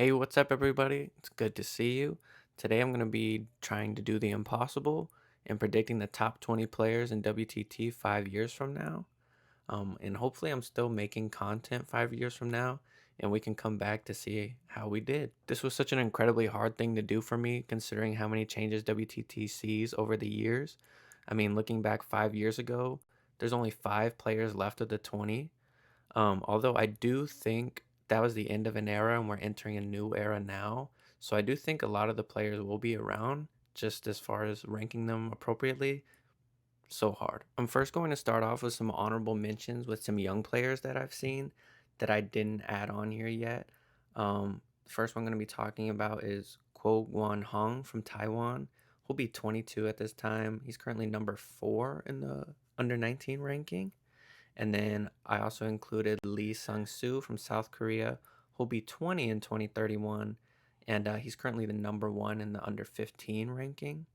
Hey, what's up, everybody? It's good to see you. Today I'm going to be trying to do the impossible and predicting the top 20 players in WTT 5 years from now. And hopefully, I'm still making content 5 years from now, and we can come back to see how we did. This was such an incredibly hard thing to do for me, considering how many changes WTT sees over the years. I mean, looking back 5 years ago, there's only 5 players left of the 20. Although I do think that was the end of an era and we're entering a new era now. So I do think a lot of the players will be around, just as far as ranking them appropriately. So hard. I'm first going to start off with some honorable mentions with some young players that I've seen that I didn't add on here yet. The first one I'm going to be talking about is Kuo Guan Hong from Taiwan. He'll be 22 at this time. He's currently number 4 in the under 19 ranking. And then I also included Lee Sung-soo from South Korea, who'll be 20 in 2031, and he's currently the number 1 in the under 15 ranking.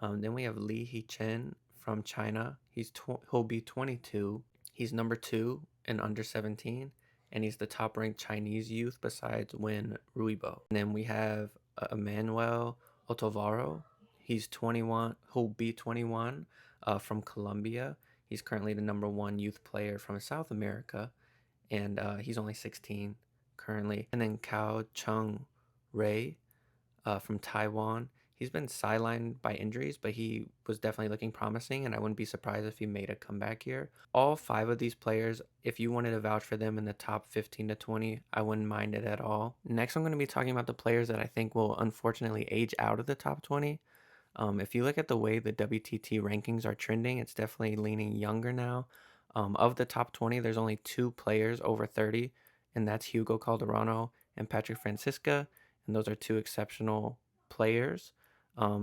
Then we have Lee Hee-chen from China. He'll be 22. He's number 2 in under 17, and he's the top ranked Chinese youth besides Wen Ruibo. And then we have Emmanuel Otovaro. He's 21. He'll be 21 from Colombia. He's currently the number 1 youth player from South America, and he's only 16 currently. And then Cao Chung Ray from Taiwan. He's been sidelined by injuries, but he was definitely looking promising, and I wouldn't be surprised if he made a comeback here. All 5 of these players, if you wanted to vouch for them in the top 15 to 20, I wouldn't mind it at all. Next, I'm going to be talking about the players that I think will unfortunately age out of the top 20. If you look at the way the WTT rankings are trending, it's definitely leaning younger now. Of the top 20, there's only 2 players over 30, and that's Hugo Calderano and Patrick Francisca, and those are 2 exceptional players.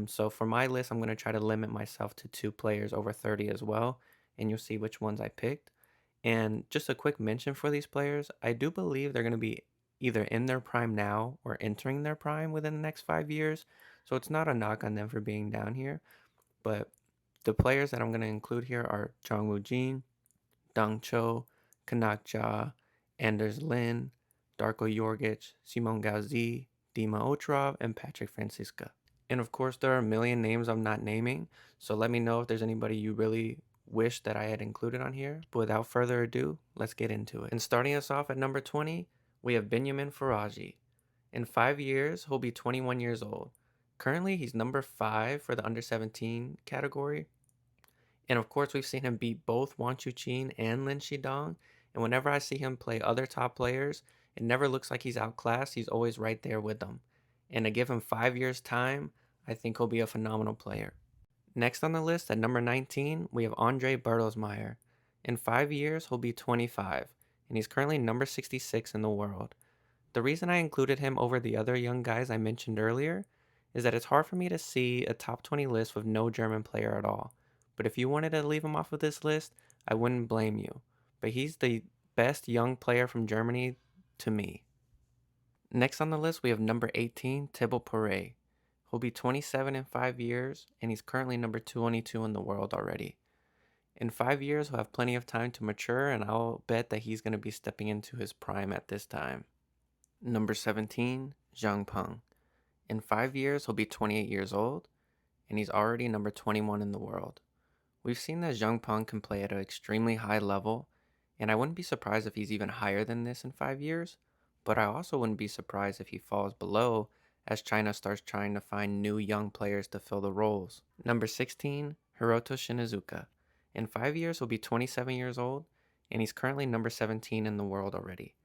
So for my list, I'm going to try to limit myself to 2 players over 30 as well, and you'll see which ones I picked. And just a quick mention for these players, I do believe they're going to be either in their prime now or entering their prime within the next 5 years. So it's not a knock on them for being down here. But the players that I'm going to include here are Jongwoo Jin, Dang Cho, Kanak Ja, Anders Lin, Darko Jorgic, Simon Gauzy, Dima Otrov, and Patrick Francisca. And of course, there are a million names I'm not naming, so let me know if there's anybody you really wish that I had included on here. But without further ado, let's get into it. And starting us off at number 20, we have Benyamin Faraji. In 5 years, he'll be 21 years old. Currently, he's number 5 for the under 17 category. And of course, we've seen him beat both Wang Chuqin and Lin Shidong. And whenever I see him play other top players, it never looks like he's outclassed. He's always right there with them. And to give him 5 years' time, I think he'll be a phenomenal player. Next on the list at number 19, we have Andre Bertelsmeyer. In 5 years, he'll be 25, and he's currently number 66 in the world. The reason I included him over the other young guys I mentioned earlier is that it's hard for me to see a top 20 list with no German player at all. But if you wanted to leave him off of this list, I wouldn't blame you. But he's the best young player from Germany to me. Next on the list, we have number 18, Thibaut Poret. He'll be 27 in 5 years, and he's currently number 22 in the world already. In 5 years, he'll have plenty of time to mature, and I'll bet that he's going to be stepping into his prime at this time. Number 17, Zhang Peng. In 5 years, he'll be 28 years old, and he's already number 21 in the world. We've seen that Zhang Peng can play at an extremely high level, and I wouldn't be surprised if he's even higher than this in 5 years, but I also wouldn't be surprised if he falls below as China starts trying to find new young players to fill the roles. Number 16, Hiroto Shinizuka. In 5 years, he'll be 27 years old, and he's currently number 17 in the world already.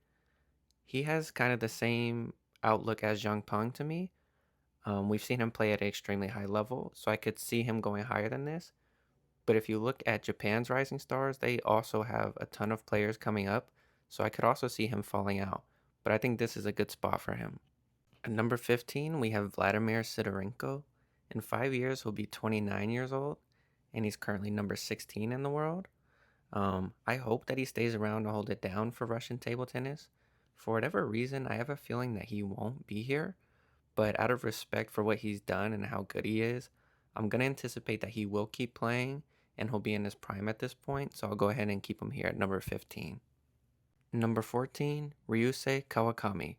He has kind of the same outlook as Zhang Peng to me. We've seen him play at an extremely high level, so I could see him going higher than this. But if you look at Japan's rising stars, they also have a ton of players coming up, so I could also see him falling out. But I think this is a good spot for him. At number 15, we have Vladimir Sidorenko. In 5 years, he'll be 29 years old, and he's currently number 16 in the world. I hope that he stays around to hold it down for Russian table tennis. For whatever reason, I have a feeling that he won't be here, but out of respect for what he's done and how good he is, I'm going to anticipate that he will keep playing, and he'll be in his prime at this point, so I'll go ahead and keep him here at number 15. Number 14, Ryuusei Kawakami.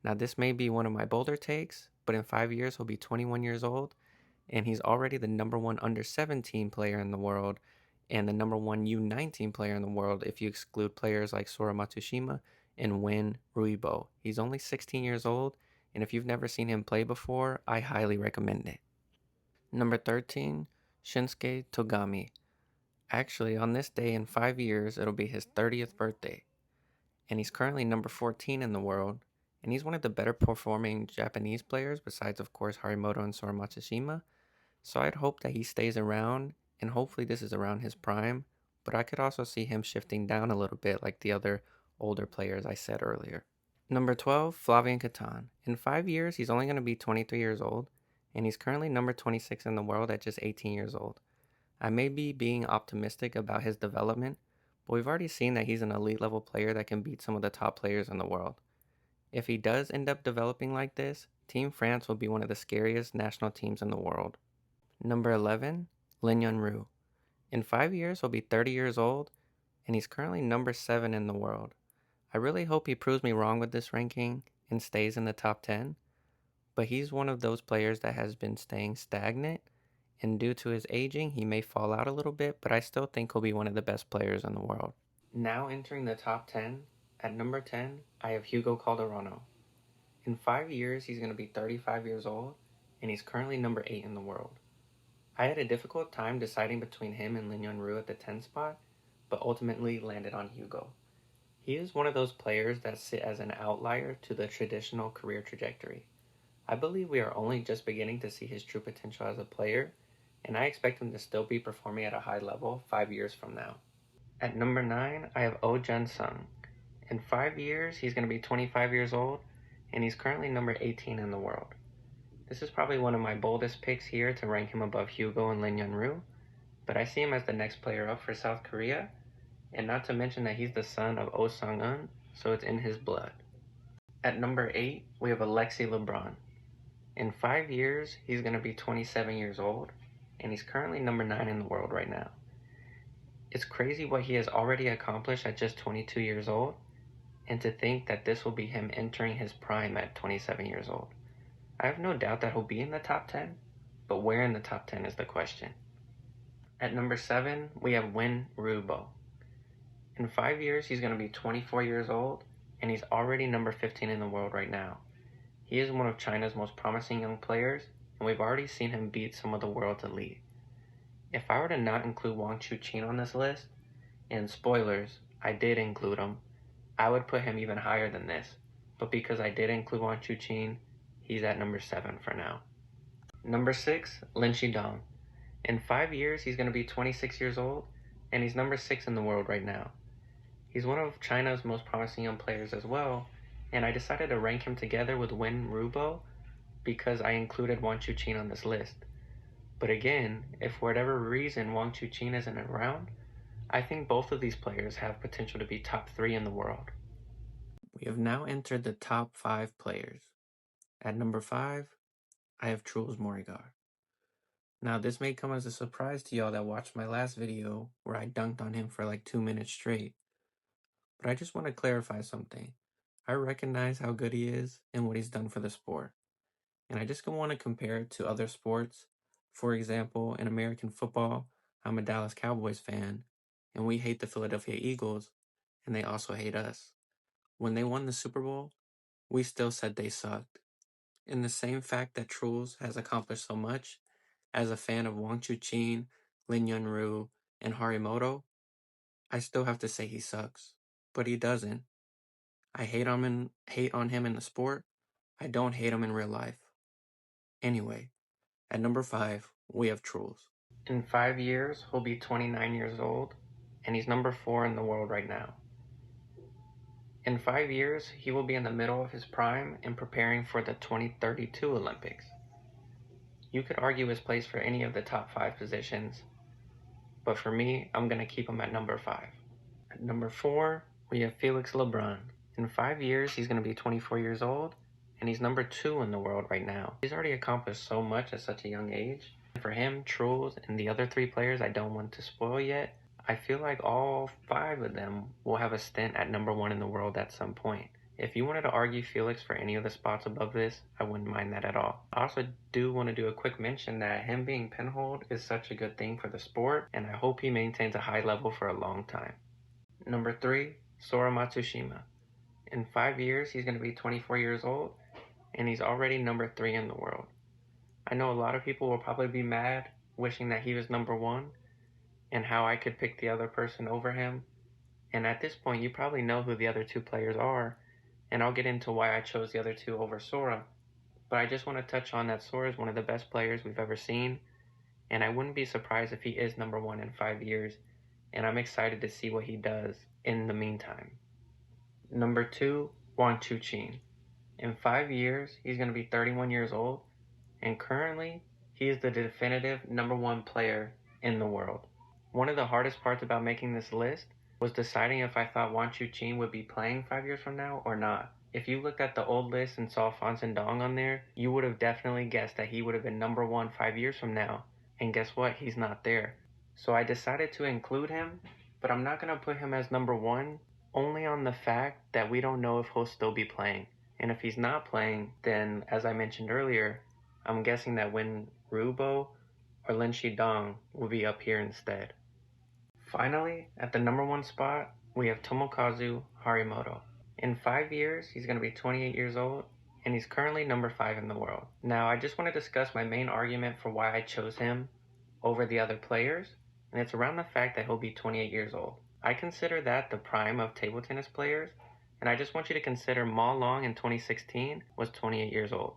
Now, this may be one of my bolder takes, but in 5 years, he'll be 21 years old, and he's already the number one under 17 player in the world and the number one U19 player in the world if you exclude players like Sora Matsushima and Wen Ruibo. He's only 16 years old, and if you've never seen him play before, I highly recommend it. Number 13, Shinsuke Togami. Actually, on this day in 5 years, it'll be his 30th birthday, and he's currently number 14 in the world, and he's one of the better performing Japanese players besides, of course, Harimoto and Sora Matsushima. So I'd hope that he stays around, and hopefully this is around his prime, but I could also see him shifting down a little bit like the other older players I said earlier. Number 12, Flavian Catan. In 5 years, he's only going to be 23 years old, and he's currently number 26 in the world at just 18 years old. I may be being optimistic about his development, but we've already seen that he's an elite level player that can beat some of the top players in the world. If he does end up developing like this, Team France will be one of the scariest national teams in the world. Number 11, Lin Yunru. In 5 years, he'll be 30 years old, and he's currently number 7 in the world. I really hope he proves me wrong with this ranking and stays in the top 10, but he's one of those players that has been staying stagnant, and due to his aging, he may fall out a little bit, but I still think he'll be one of the best players in the world. Now entering the top 10, at number 10, I have Hugo Calderano. In 5 years, he's going to be 35 years old, and he's currently number 8 in the world. I had a difficult time deciding between him and Lin Yunru at the 10 spot, but ultimately landed on Hugo. He is one of those players that sit as an outlier to the traditional career trajectory. I believe we are only just beginning to see his true potential as a player, and I expect him to still be performing at a high level 5 years from now. At number 9, I have Oh Jun-sung. In 5 years, he's going to be 25 years old, and he's currently number 18 in the world. This is probably one of my boldest picks here to rank him above Hugo and Lin Yunru, but I see him as the next player up for South Korea, and not to mention that he's the son of Oh Sang-eun, so it's in his blood. At number 8, we have Alexis Lebrun. In 5 years, he's going to be 27 years old, and he's currently number 9 in the world right now. It's crazy what he has already accomplished at just 22 years old, and to think that this will be him entering his prime at 27 years old. I have no doubt that he'll be in the top 10, but where in the top 10 is the question. At number 7, we have Wen Ruibo. In 5 years, he's going to be 24 years old, and he's already number 15 in the world right now. He is one of China's most promising young players, and we've already seen him beat some of the world's elite. If I were to not include Wang Chuqin on this list, and spoilers, I did include him, I would put him even higher than this, but because I did include Wang Chuqin, he's at number 7 for now. Number 6, Lin Shidong. In 5 years, he's going to be 26 years old, and he's number 6 in the world right now. He's one of China's most promising young players as well, and I decided to rank him together with Wen Ruibo because I included Wang Chuqin on this list. But again, if for whatever reason Wang Chuqin isn't around, I think both of these players have potential to be top 3 in the world. We have now entered the top 5 players. At number 5, I have Truls Moregard. Now, this may come as a surprise to y'all that watched my last video where I dunked on him for like 2 minutes straight. But I just want to clarify something. I recognize how good he is and what he's done for the sport. And I just want to compare it to other sports. For example, in American football, I'm a Dallas Cowboys fan, and we hate the Philadelphia Eagles, and they also hate us. When they won the Super Bowl, we still said they sucked. In the same fact that Truls has accomplished so much, as a fan of Wang Chuqin, Lin Yunru, and Harimoto, I still have to say he sucks. But he doesn't. I hate on him in the sport. I don't hate him in real life. Anyway, at number 5, we have Truls. In 5 years, he'll be 29 years old, and he's number 4 in the world right now. In 5 years, he will be in the middle of his prime and preparing for the 2032 Olympics. You could argue his place for any of the top 5 positions, but for me, I'm going to keep him at number 5. At number 4, we have Felix Lebrun. In 5 years, he's going to be 24 years old, and he's number 2 in the world right now. He's already accomplished so much at such a young age. For him, Truls, and the other 3 players I don't want to spoil yet, I feel like all 5 of them will have a stint at number 1 in the world at some point, If you wanted to argue Felix for any of the spots above this, I wouldn't mind that at all. I also do want to do a quick mention that him being pinholed is such a good thing for the sport, and I hope he maintains a high level for a long time. Number 3, Sora Matsushima. In 5 years, he's going to be 24 years old, and he's already number 3 in the world. I know a lot of people will probably be mad, wishing that he was number 1, and how I could pick the other person over him. And at this point, you probably know who the other 2 players are, and I'll get into why I chose the other 2 over Sora. But I just want to touch on that Sora is one of the best players we've ever seen, and I wouldn't be surprised if he is number 1 in 5 years, and I'm excited to see what he does in the meantime. Number 2, Wang Chuqin. In 5 years, he's going to be 31 years old, and currently, he is the definitive number 1 player in the world. One of the hardest parts about making this list was deciding if I thought Wang Chuqin would be playing 5 years from now or not. If you looked at the old list and saw Fan Dong on there, you would have definitely guessed that he would have been number 1 5 years from now. And guess what? He's not there. So I decided to include him, but I'm not going to put him as number 1 only on the fact that we don't know if he'll still be playing. And if he's not playing, then as I mentioned earlier, I'm guessing that Wen Ruibo or Lin Shidong will be up here instead. Finally, at the number 1 spot, we have Tomokazu Harimoto. In 5 years, he's going to be 28 years old, and he's currently number 5 in the world. Now, I just want to discuss my main argument for why I chose him over the other players, and it's around the fact that he'll be 28 years old. I consider that the prime of table tennis players, and I just want you to consider Ma Long in 2016 was 28 years old.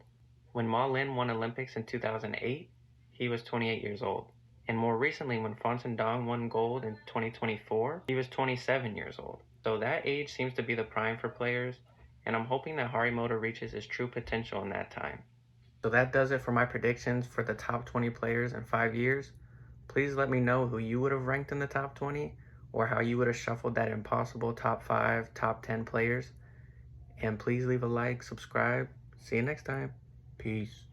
When Ma Lin won Olympics in 2008, he was 28 years old. And more recently, when Fan Dong won gold in 2024, he was 27 years old. So that age seems to be the prime for players, and I'm hoping that Harimoto reaches his true potential in that time. So that does it for my predictions for the top 20 players in 5 years. Please let me know who you would have ranked in the top 20, or how you would have shuffled that impossible top 5, top 10 players. And please leave a like, subscribe. See you next time. Peace.